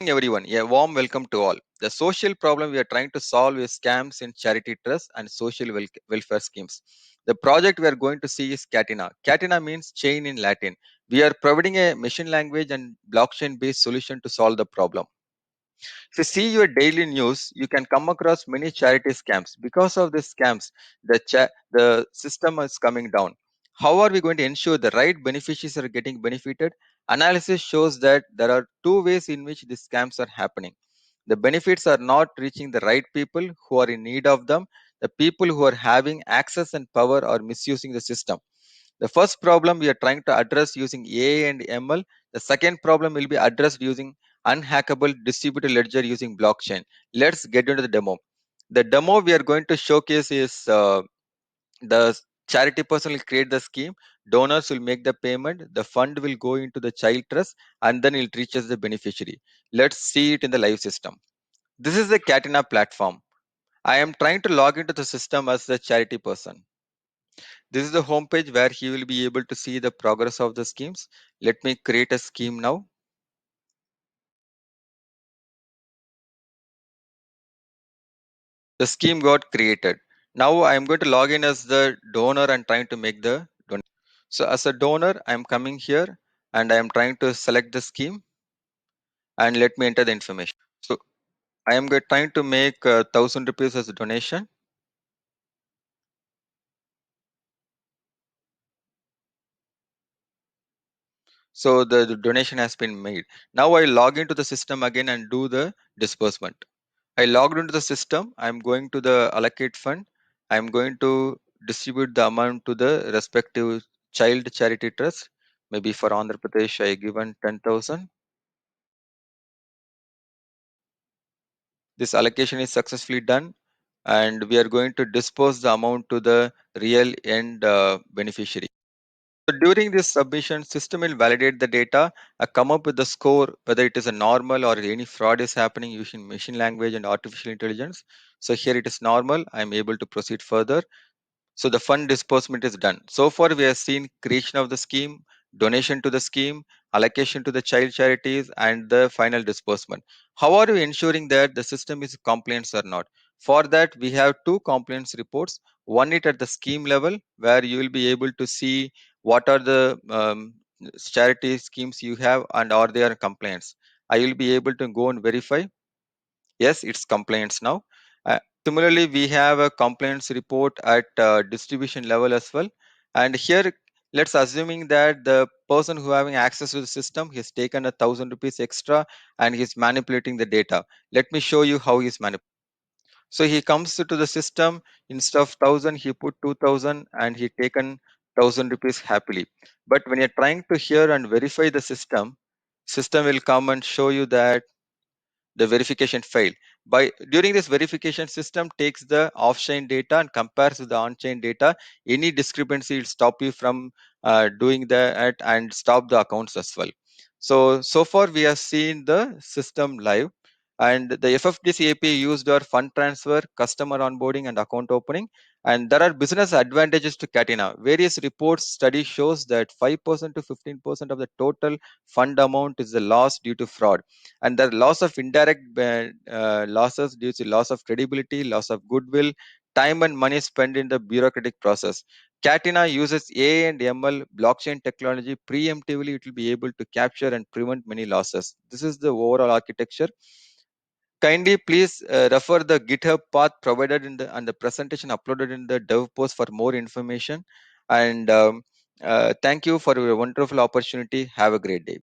Everyone, a warm welcome to all. The social problem we are trying to solve is scams in charity trusts and social welfare schemes. The project we are going to see is Catina. Catina means chain in Latin. We are providing a machine language and blockchain based solution to solve the problem. If you see your daily news, you can come across many charity scams. Because of these scams, the system is coming down. How are we going to ensure the right beneficiaries are getting benefited? Analysis shows that there are two ways in which these scams are happening. The benefits are not reaching the right people who are in need of them. The people who are having access and power are misusing the system. The first problem we are trying to address using AI and ML. The second problem will be addressed using unhackable distributed ledger using blockchain. Let's get into the demo. The demo we are going to showcase is the charity person will create the scheme, donors will make the payment, the fund will go into the child trust, and then it reaches the beneficiary. Let's see it in the live system. This is the Catina platform. I am trying to log into the system as the charity person. This is the homepage where he will be able to see the progress of the schemes. Let me create a scheme now. The scheme got created. Now I am going to log in as the donor and trying to make the donation. So as a donor, I am coming here and I am trying to select the scheme and let me enter the information. So I am trying to make 1,000 rupees as a donation. So the donation has been made. Now I log into the system again and do the disbursement. I logged into the system. I'm going to the allocate fund. I'm going to distribute the amount to the respective child charity trust. Maybe for Andhra Pradesh, I given 10,000. This allocation is successfully done, and we are going to disperse the amount to the real end beneficiary. So during this submission, system will validate the data, come up with the score, whether it is a normal or any fraud is happening using machine language and artificial intelligence. So here it is normal. I'm able to proceed further. So the fund disbursement is done. So far, we have seen creation of the scheme, donation to the scheme, allocation to the child charities, and the final disbursement. How are we ensuring that the system is compliant or not? For that, we have two compliance reports. One it at the scheme level, where you will be able to see what are the charity schemes you have and are they are compliance. I will be able to go and verify. Yes, it's compliance now. Similarly, we have a compliance report at distribution level as well. And here, let's assuming that the person who having access to the system has taken 1,000 rupees extra and he's manipulating the data. Let me show you how he's manipulating. So he comes to the system, instead of 1,000, he put 2,000 and he taken 1,000 rupees happily. But when you're trying to hear and verify the system will come and show you that the verification failed. By during this verification, system takes the off-chain data and compares with the on-chain data. Any discrepancy will stop you from doing that and stop the accounts as well. So far we have seen the system live, and the FFDC API used our fund transfer, customer onboarding, and account opening. And there are business advantages to Catina. Various reports study shows that 5% to 15% of the total fund amount is the loss due to fraud, and the loss of indirect losses due to loss of credibility, loss of goodwill, time and money spent in the bureaucratic process. Catina uses AI and ML blockchain technology preemptively. It will be able to capture and prevent many losses. This is the overall architecture. Kindly please refer the GitHub path provided in the and the presentation uploaded in the dev post for more information. And thank you for your wonderful opportunity. Have a great day.